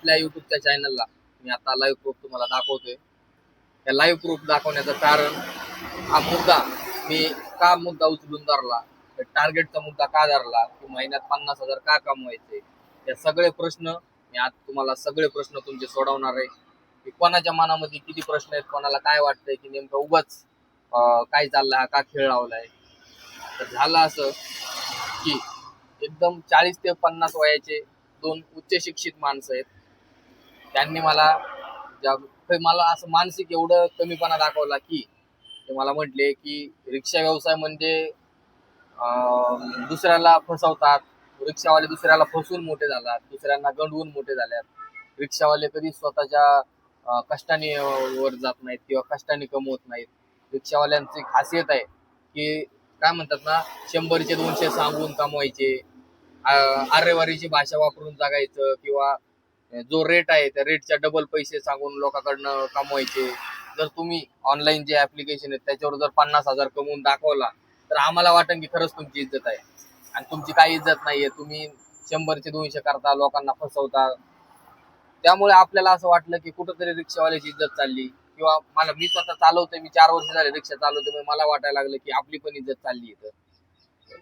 आपल्या युट्यूबच्या चॅनलला मी आता लाईव्ह प्रूफ तुम्हाला दाखवतोय. या लाईव्ह प्रूफ दाखवण्याचं कारण हा मुद्दा मी का मुद्दा उचलून धरला, टार्गेटचा मुद्दा का धरला, की महिन्यात 50,000 का कमवायचे, हे सगळे प्रश्न मी आज तुम्हाला सगळे प्रश्न तुमचे सोडवणार आहे. की कोणाच्या मनामध्ये किती प्रश्न आहेत, कोणाला काय वाटतंय की नेमकं उगाच काय चाललंय, हा का खेळ लावलाय. तर झालं असं की एकदम 40 ते 50 वयाचे दोन उच्च शिक्षित माणसं आहेत. त्यांनी मला असं मानसिक एवढं कमीपणा दाखवला की ते मला म्हटले की रिक्षा व्यवसाय म्हणजे दुसऱ्याला फसवतात, रिक्षावाले दुसऱ्याला फसवून मोठे झालात, दुसऱ्यांना गंडवून मोठे झाल्यात. रिक्षावाले कधी स्वतःच्या कष्टाने वर जात नाहीत किंवा कष्टाने कमवत नाहीत. रिक्षावाल्यांची खासियत आहे की काय म्हणतात ना, 100चे 200 सांगून कमवायचे, आरेवारीची भाषा वापरून जगायचं, किंवा जो रेट आहे त्या रेटच्या डबल पैसे सांगून लोकांकडनं कमवायचे. जर तुम्ही ऑनलाईन जे ऍप्लिकेशन आहेत त्याच्यावर जर 50,000 कमवून दाखवला तर आम्हाला वाटेल की खरंच तुमची इज्जत आहे. आणि तुमची काही इज्जत नाहीये, तुम्ही 100चे 200 करता, लोकांना फसवता. त्यामुळे आपल्याला असं वाटलं की कुठंतरी रिक्षावाल्याची इज्जत चालली, किंवा मी स्वतः चालवतोय, मी 4 वर्ष झाले रिक्षा चालवतोय, मला वाटायला लागलं की आपली पण इज्जत चालली इथं.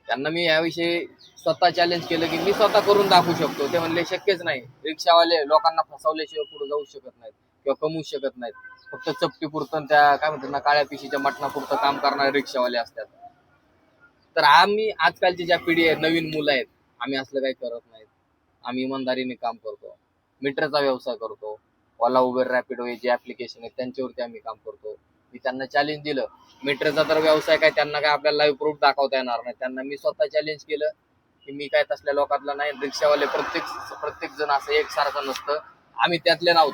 त्यांना मी याविषयी स्वतः चॅलेंज केलं की मी स्वतः करून दाखवू शकतो. ते म्हणले शक्यच नाही, रिक्षावाले लोकांना फसवल्याशिवाय पुढे जाऊ शकत नाहीत किंवा कमवू शकत नाहीत. फक्त चपटी पुरतं त्या काय म्हणतात ना, काळ्या पिशीच्या मटणापुरतं काम करणारे रिक्षावाले असतात. तर आम्ही आजकालची ज्या पिढी आहे, नवीन मुलं आहेत, आम्ही असलं काही करत नाहीत. आम्ही इमानदारीने काम करतो, मीटरचा व्यवसाय करतो, ओला उबेर रॅपिडो हे जे ऍप्लिकेशन आहेत त्यांच्यावरती आम्ही काम करतो. मी त्यांना चॅलेंज दिलं. मीटरचा तर व्यवसाय काय त्यांना काय आपल्याला लाईव्ह प्रूफ दाखवता येणार नाही. त्यांना मी स्वतः चॅलेंज केलं की मी काय तसल्या लोकातला नाही, रिक्षावाले प्रत्येक जण असं एकसारखं नसतं, आम्ही त्यातले नाहोत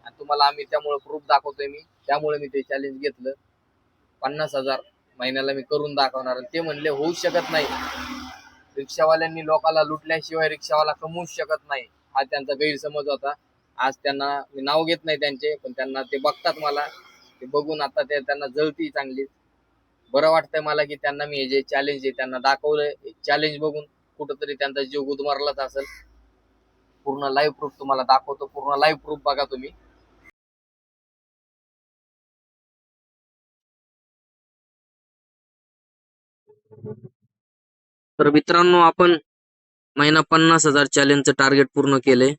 आणि तुम्हाला आम्ही त्यामुळे प्रूफ दाखवतोय. त्यामुळे मी ते चॅलेंज घेतलं. 50,000 महिन्याला मी करून दाखवणार. ते म्हणले होऊच शकत नाही, रिक्षावाल्यांनी लोकांना लुटल्याशिवाय रिक्षावाला कमवूच शकत नाही, हा त्यांचा गैरसमज होता. आज त्यांना मी नाव घेत नाही त्यांचे, पण त्यांना ते बघतात, मला ते बघून आता त्यांना जळती चांगली. बरं वाटतंय मला की त्यांना मी हे जे चॅलेंज आहे त्यांना दाखवलंय. चॅलेंज बघून कुठंतरी त्यांचा जीव गुदमरलाच असेल. पूर्ण लाईव्ह प्रूफ तुम्हाला दाखवतो, पूर्ण लाईव्ह प्रूफ बघा तुम्ही. तर मित्रांनो, आपण महिना 50,000 चॅलेंजचं टार्गेट पूर्ण केले.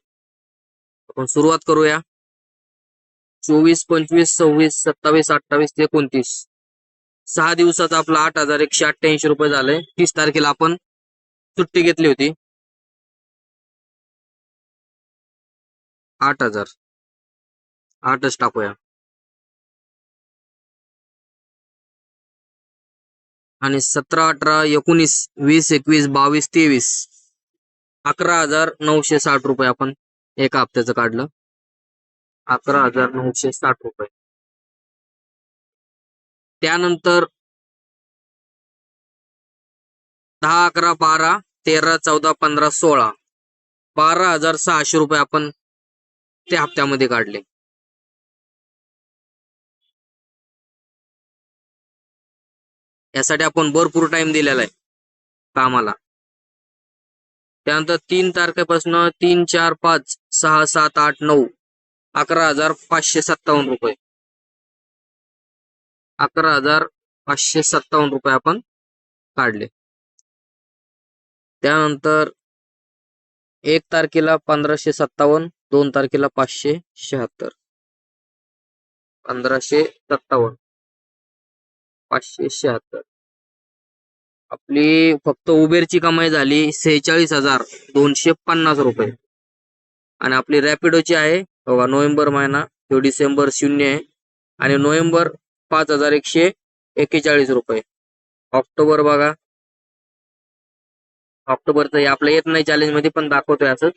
आपण सुरुवात करूया. 24, 25, 26, 27, 28, 29 6 दिवसाचा आपला 8,188 रुपये झाले. 30 तारखेला आपण सुट्टी घेतली होती. 8,000 8च टाकूया. आणि 17, 18, 19, 20, 21, 22, 23 11,960 रुपये आपण एका हप्त्याचं काढलं. 11,960 रुपये. त्यानंतर 10, 11, 12, 13, 14, 15, 16 12,600 रुपये आपण त्या हप्त्यामध्ये काढले. यासाठी आपण भरपूर टाइम दिलेला आहे कामाला. त्यानंतर 3 तारखेपासून 3, 4, 5, 6, 7, 8, 9 11,557 रुपये. 11,557 रुपये आपण काढले. त्यानंतर 1 तारखेला 1,557, 2 तारखेला 576, 1,557, 576. आपली फक्त उबेरची कमाई झाली 46,250 रुपये. आणि आपली रॅपिडोची आहे बघा, नोव्हेंबर महिना तो डिसेंबर 0 आहे, आणि नोव्हेंबर 5,141 रुपये. ऑक्टोबर बघा, ऑक्टोबरचं आपलं येत नाही चॅलेंज मध्ये, पण दाखवतोय असंच.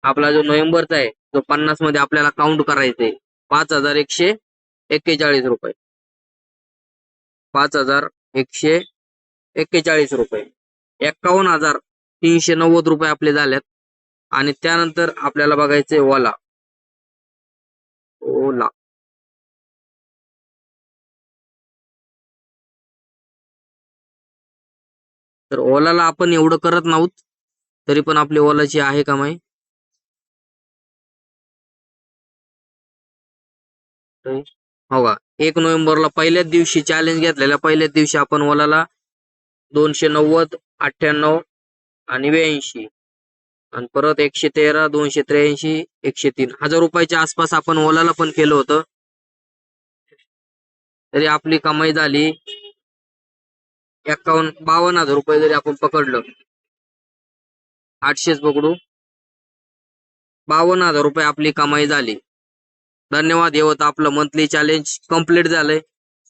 आपला जो नोव्हेंबरचा आहे जो 50 मध्ये आपल्याला काउंट करायचंय, 5,141 रुपये. 5,141 रुपये. 51,390 रुपये आपले झाल्यात. आणि त्यानंतर आपल्याला बघायचंय ओला. तर ओलाला आपण एवढं करत नाहोत, तरी पण आपली ओलाची आहे कमाई. हो का 1 नोव्हेंबरला पहिल्याच दिवशी चॅलेंज घेतलेल्या पहिल्याच दिवशी आपण ओलाला 290, 98 आणि 82 आणि परत 113, 283, 103 हजार रुपयाच्या आसपास आपण ओलाला पण केलं होतं. तरी आपली कमाई झाली 52 हजार रुपये. जरी आपण पकडलं 800 पकडू, 52 हजार रुपये आपली कमाई झाली. धन्यवाद. हे होतं आपलं मंथली चॅलेंज कंप्लीट झालंय.